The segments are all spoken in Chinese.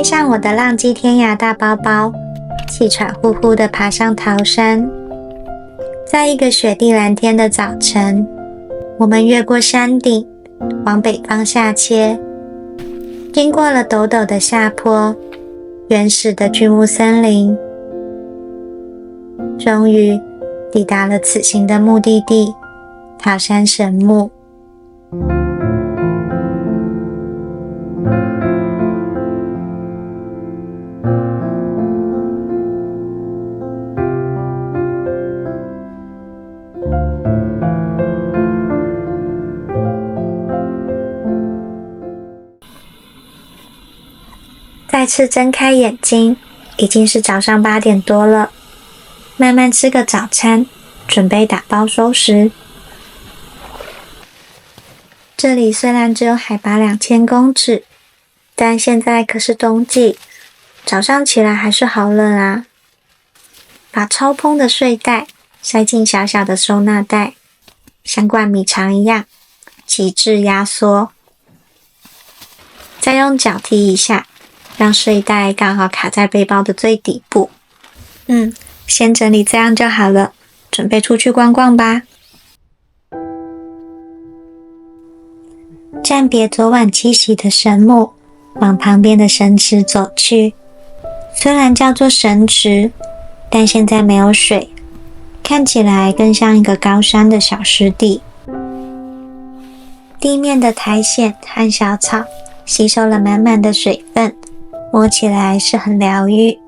背上我的浪跡天涯大包包，氣喘吁吁地爬上桃山。在一個雪地藍天的早晨，我們越過山頂，往北方下切，經過了陡陡的下坡，原始的巨木森林，終於抵達了此行的目的地——桃山神木。再次睜開眼睛，已經是早上8點多了。慢慢吃個早餐，準備打包收拾。這裡雖然只有海拔2000公尺，但現在可是冬季，早上起來還是好冷啊。把超蓬的睡袋塞進小小的收納袋，像灌米腸一樣，極致壓縮。再用腳踢一下，讓睡袋剛好卡在背包的最底部。先整理這樣就好了，準備出去逛逛吧。暫別昨晚棲息的神木，往旁邊的神池走去。雖然叫做神池，但現在沒有水，看起來更像一個高山的小濕地。地面的苔蘚和小草吸收了滿滿的水分，摸起來是很療癒。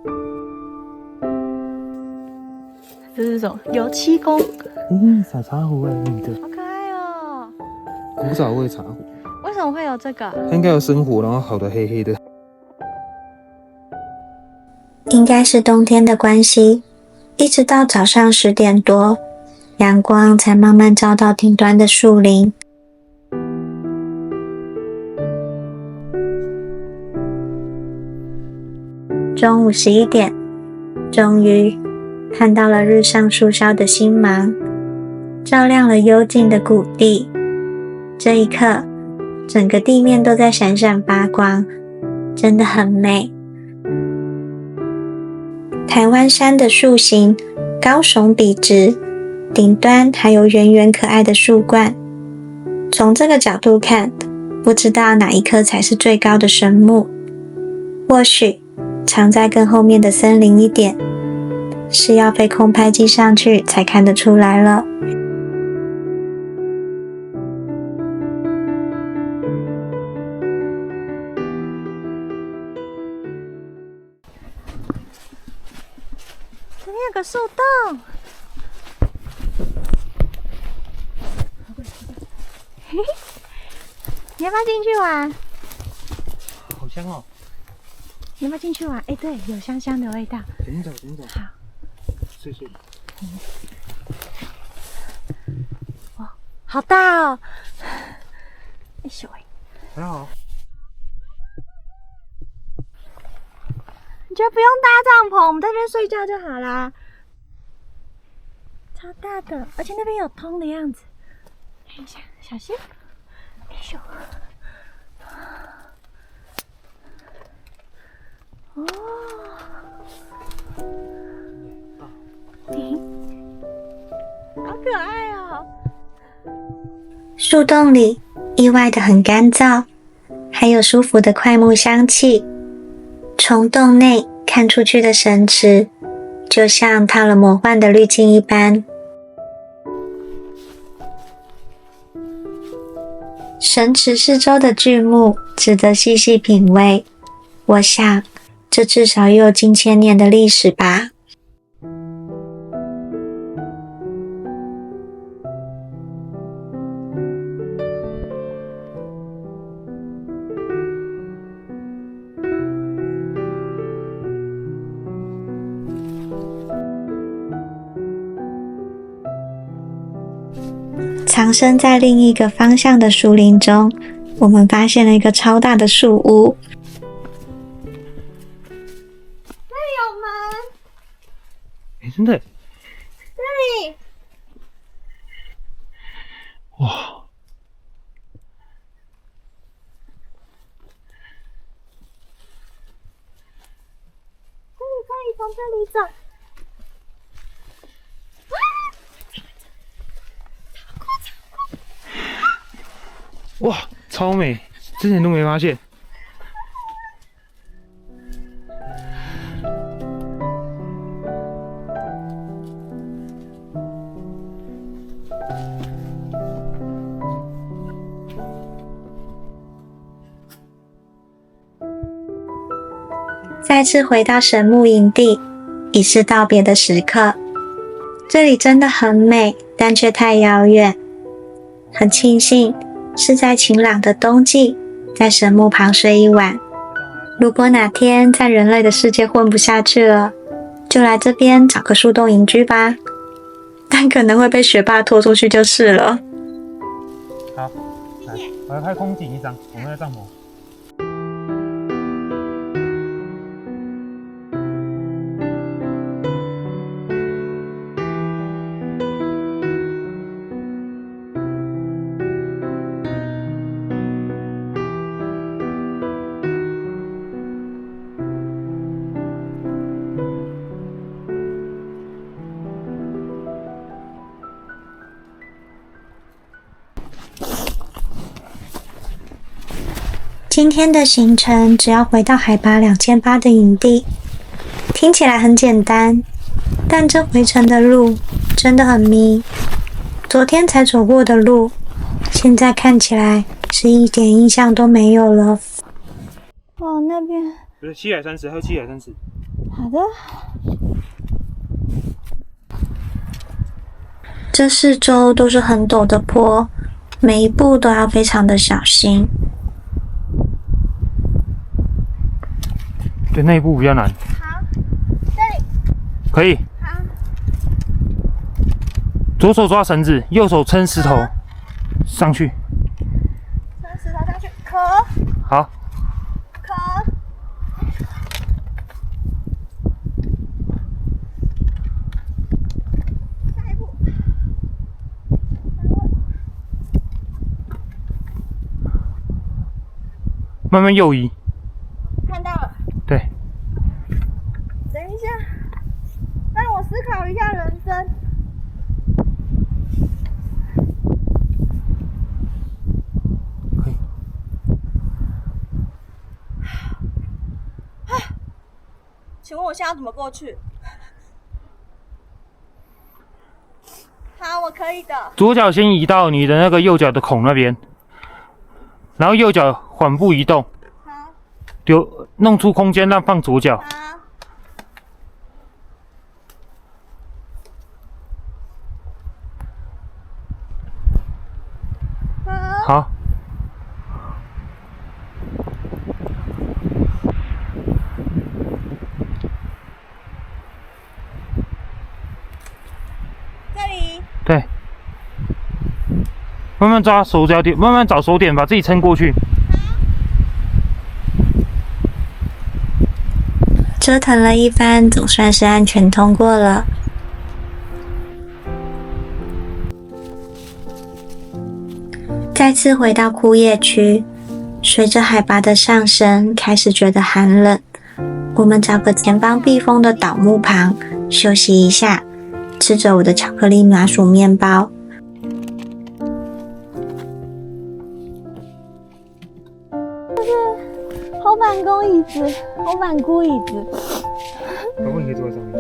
這是什麼？油漆工。小茶壺女的，好可愛哦！古早味茶壺。為什麼會有這個？它應該有生火，然後烤得黑黑的。應該是冬天的關係，一直到早上10點多，陽光才慢慢照到頂端的樹林。中午11點，終於看到了日上樹梢的星芒，照亮了幽靜的谷地。這一刻，整個地面都在閃閃發光，真的很美。台灣山的樹形高聳筆直，頂端還有圓圓可愛的樹冠。從這個角度看，不知道哪一棵才是最高的神木。或許藏在更後面的森林一點，是要飛空拍機上去才看得出來了。这边有個樹洞，你要不要進去玩？好香哦！你要不要進去玩？哎，對，有香香的味道。等等。好，睡。哇，好大哦！哎呦喂，還好。你就不用搭帳篷，我們在這邊睡覺就好啦。超大的，而且那邊有通的樣子。看一下，小心！哎呦！哦，好可愛哦！樹洞裡意外的很乾燥，還有舒服的檜木香氣。從洞內看出去的神池，就像套了魔幻的濾鏡一般。神池四周的巨木值得細細品味，我想這至少也有近千年的歷史吧。藏身在另一個方向的樹林中，我們發現了一個超大的樹屋。那裡有門。哎，真的。那裡。哇。從這裡走。哇，超美，之前都没发现。再次回到神木營地，已是道別的時刻。這裡真的很美，但卻太遙遠。很慶幸是在晴朗的冬季，在神木旁睡一晚。如果哪天在人類的世界混不下去了，就來這邊找個樹洞隱居吧。但可能會被學霸拖出去就是了。好，來，我要拍空景一張，我們在帳篷。今天的行程只要回到海拔2800的營地，聽起來很簡單，但這回程的路真的很迷。昨天才走過的路，現在看起來是一點印象都沒有了。哦，那邊不是730，還有730。好的。這四周都是很陡的坡，每一步都要非常的小心。对，那一步比較難。好，這裡可以。好。左手抓繩子，右手撐石頭，上去。撐石頭上去，可。好。可。下一步。慢慢右移。看到了。對。等一下，讓我思考一下人生。可以。請問我現在要怎麼過去？好，我可以的。左腳先移到你的那個右腳的孔那邊，然後右腳緩步移動。弄出空間讓放左腳。好。這裡。對。慢慢抓手腳點，慢慢找手點，把自己撐過去。折騰了一番，總算是安全通過了。再次回到枯葉區，隨着海拔的上升，開始覺得寒冷。我們找個前方避風的倒木旁休息一下，吃着我的巧克力麻薯麵包。後板工椅子，後板菇椅子。然後你可以坐在上面。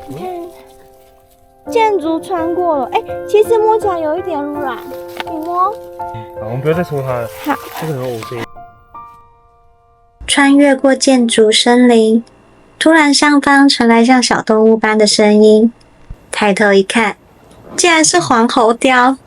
你看，建築穿過了，其實摸起來有一點軟，你摸。好，我們不要再戳它了。好，這個很 OK。穿越過建築森林，突然上方傳來像小動物般的聲音，抬頭一看，竟然是黃喉貂。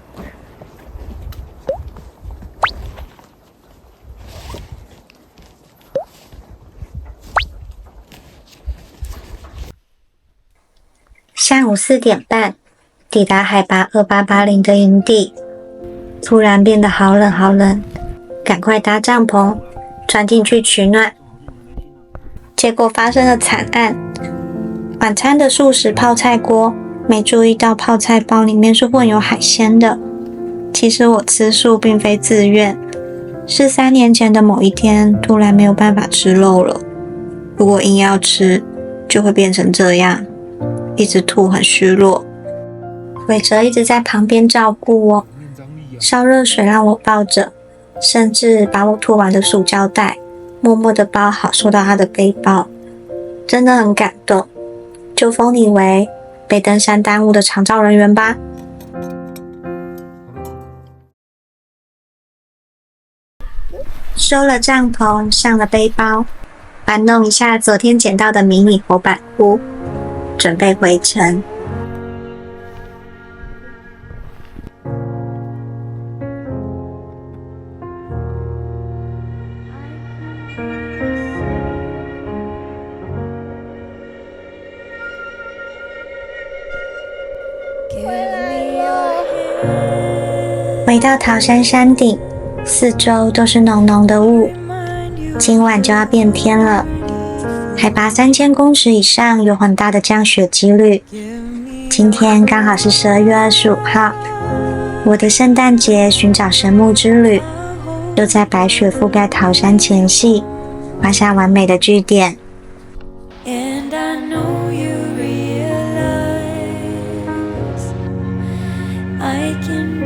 下午4點半，抵達海拔2880的營地，突然變得好冷好冷，趕快搭帳篷，鑽進去取暖。結果發生了慘案，晚餐的素食泡菜鍋，沒注意到泡菜包裡面是混有海鮮的。其實我吃素並非自願，是3年前的某一天，突然沒有辦法吃肉了。如果硬要吃，就會變成這樣，一直吐，很虛弱。偉哲一直在旁邊照顧我，燒熱水讓我抱着，甚至把我吐完的塑膠袋默默地包好，收到他的背包，真的很感動。就封你為被登山耽誤的長照人員吧。收了帳篷，上了背包，玩弄一下昨天撿到的迷你活板屋，準備回程。回到桃山山頂，四周都是濃濃的霧，今晚就要變天了。海拔3000公尺以上有很大的降雪幾率。今天剛好是12月25號，我的聖誕節尋找神木之旅，就在白雪覆蓋桃山前夕，畫下完美的句點。And I know you realize I can